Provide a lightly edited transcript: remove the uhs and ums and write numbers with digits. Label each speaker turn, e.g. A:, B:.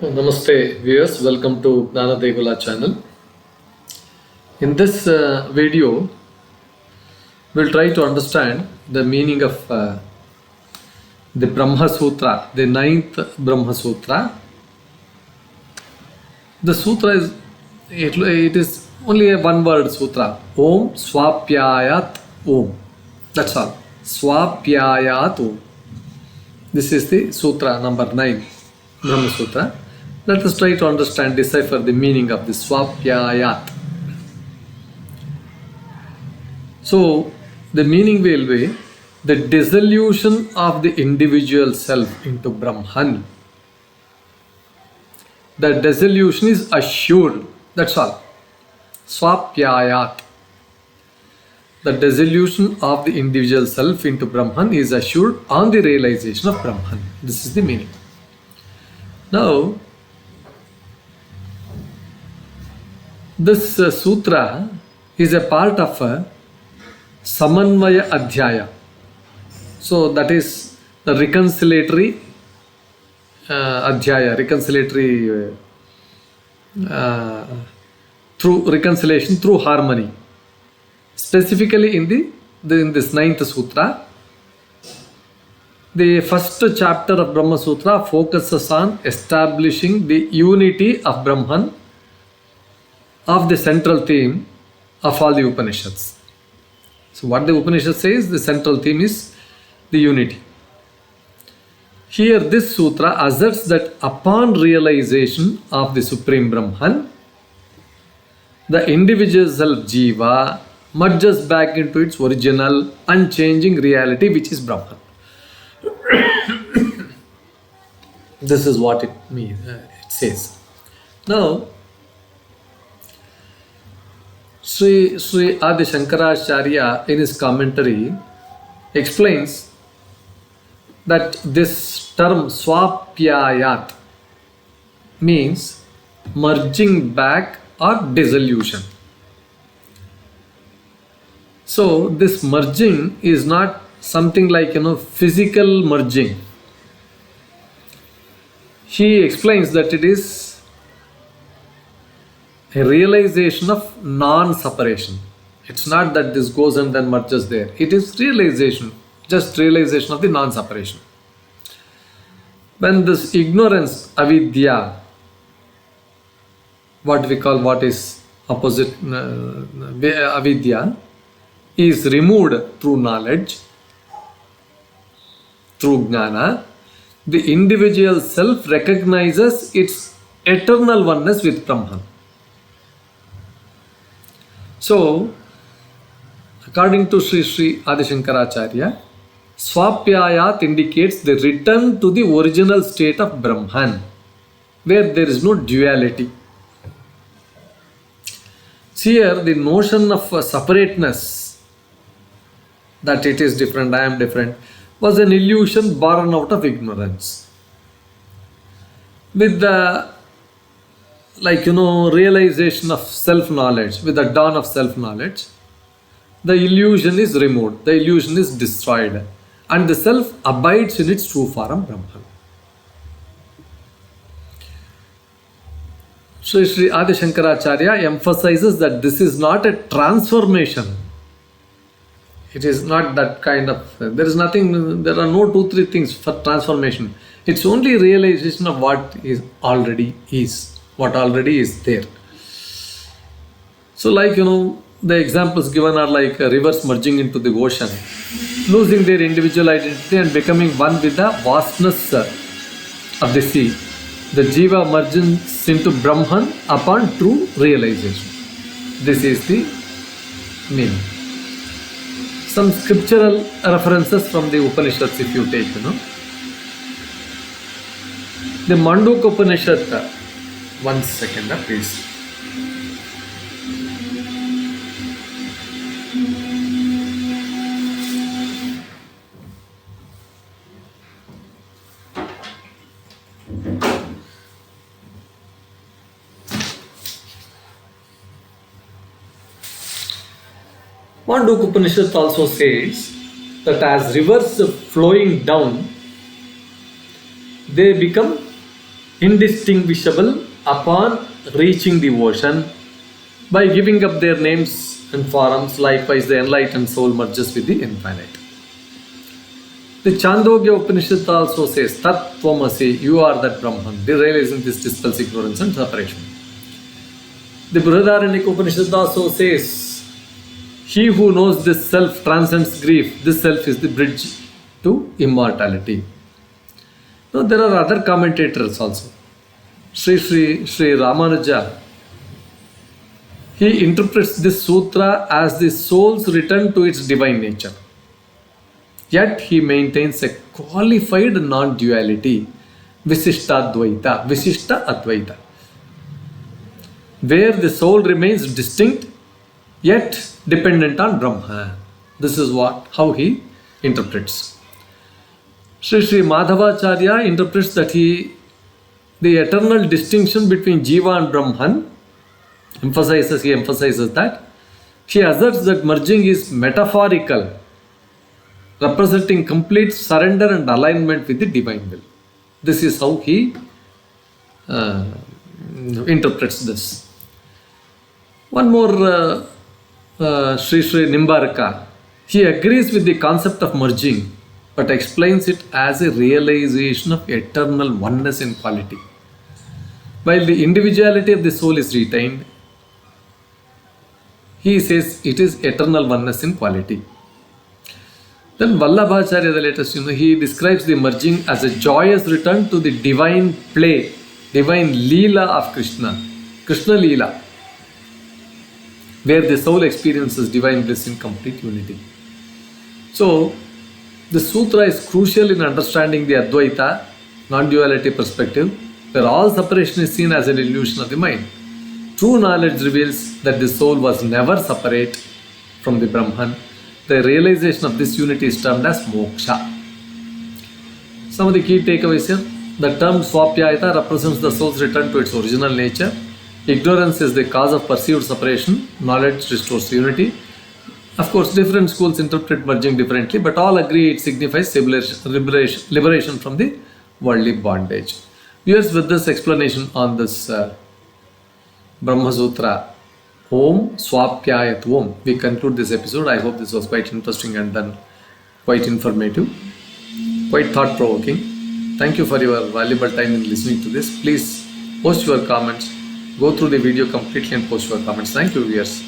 A: Namaste viewers, welcome to Gnana Degula channel. In this video, we'll try to understand the meaning of the Brahma Sutra, the ninth Brahma Sutra. The sutra it is only a one word sutra. Om Swapyayāt Om. That's all. Swapyayāt Om. This is the sutra number 9, Brahma Sutra. Let us try to understand, decipher the meaning of the Swapyayāt. So, the meaning will be the dissolution of the individual self into Brahman. The dissolution is assured. That's all. Swapyayāt. The dissolution of the individual self into Brahman is assured on the realization of Brahman. This is the meaning. Now, this sutra is a part of a Samanvaya Adhyaya. So that is the reconciliatory Adhyaya, reconciliatory through reconciliation through harmony. Specifically in this ninth sutra, the first chapter of Brahma Sutra focuses on establishing the unity of Brahman, of the central theme of all the Upanishads. So what the Upanishad says, the central theme is the unity. Here this sutra asserts that upon realization of the Supreme Brahman, the individual self Jiva merges back into its original unchanging reality, which is Brahman. This is what it means. It says. Now, Sri Adi Shankaracharya in his commentary explains that this term Swapyayāt means merging back or dissolution. So this merging is not something like physical merging. He explains that it is a realization of non-separation. It's not that this goes and then merges there. It is realization, just realization of the non-separation. When this ignorance, avidya, what is opposite avidya, is removed through knowledge, through jnana, the individual self recognizes its eternal oneness with Brahman. So, according to Sri Adi Shankaracharya, Swapyayāt indicates the return to the original state of Brahman, where there is no duality. Here, the notion of separateness, that it is different, I am different, was an illusion born out of ignorance. With the realization of self-knowledge, with the dawn of self-knowledge, the illusion is removed, the illusion is destroyed, and the self abides in its true form, Brahman. So Sri Adi Shankaracharya emphasizes that this is not a transformation. It is not that kind of, there is nothing, there are no 2-3 things for transformation. It's only realization of what already is there. So the examples given are like rivers merging into the ocean, losing their individual identity and becoming one with the vastness of the sea. The Jiva merges into Brahman upon true realization. This is the meaning. Some scriptural references from the Upanishads, if you take, the Mundaka Upanishad. One second, please. Mundaka Upanishad also says that as rivers flowing down, they become indistinguishable upon reaching the ocean. By giving up their names and forms, likewise the enlightened soul merges with the infinite. The Chandogya Upanishad also says, Tat Tvamasi, you are that Brahman. Realizing this dispels ignorance and separation. The Brihadaranyaka Upanishad also says, he who knows this self transcends grief. This self is the bridge to immortality. Now there are other commentators also. Sri Ramanuja, he interprets this sutra as the soul's return to its divine nature. Yet he maintains a qualified non-duality, Visishta Advaita, where the soul remains distinct yet dependent on Brahma. This is how he interprets. Sri Madhavacharya interprets that the eternal distinction between Jiva and Brahman, he emphasizes that. He asserts that merging is metaphorical, representing complete surrender and alignment with the divine will. This is how he interprets this. One more, Sri Nimbarka, he agrees with the concept of merging, but explains it as a realization of eternal oneness in quality. While the individuality of the soul is retained, he says it is eternal oneness in quality. Then Vallabha, the latest, he describes the merging as a joyous return to the divine play, divine Leela of Krishna Leela, where the soul experiences divine bliss in complete unity. So, the sutra is crucial in understanding the Advaita, non-duality perspective, where all separation is seen as an illusion of the mind. True knowledge reveals that the soul was never separate from the Brahman. The realization of this unity is termed as Moksha. Some of the key takeaways here. The term Swapyayāt represents the soul's return to its original nature. Ignorance is the cause of perceived separation. Knowledge restores unity. Of course, different schools interpret merging differently, but all agree it signifies liberation from the worldly bondage. Viewers, with this explanation on this Brahma Sutra, Om Swapyayat Om, we conclude this episode. I hope this was quite interesting and then quite informative, quite thought-provoking. Thank you for your valuable time in listening to this. Please post your comments. Go through the video completely and post your comments. Thank you, viewers.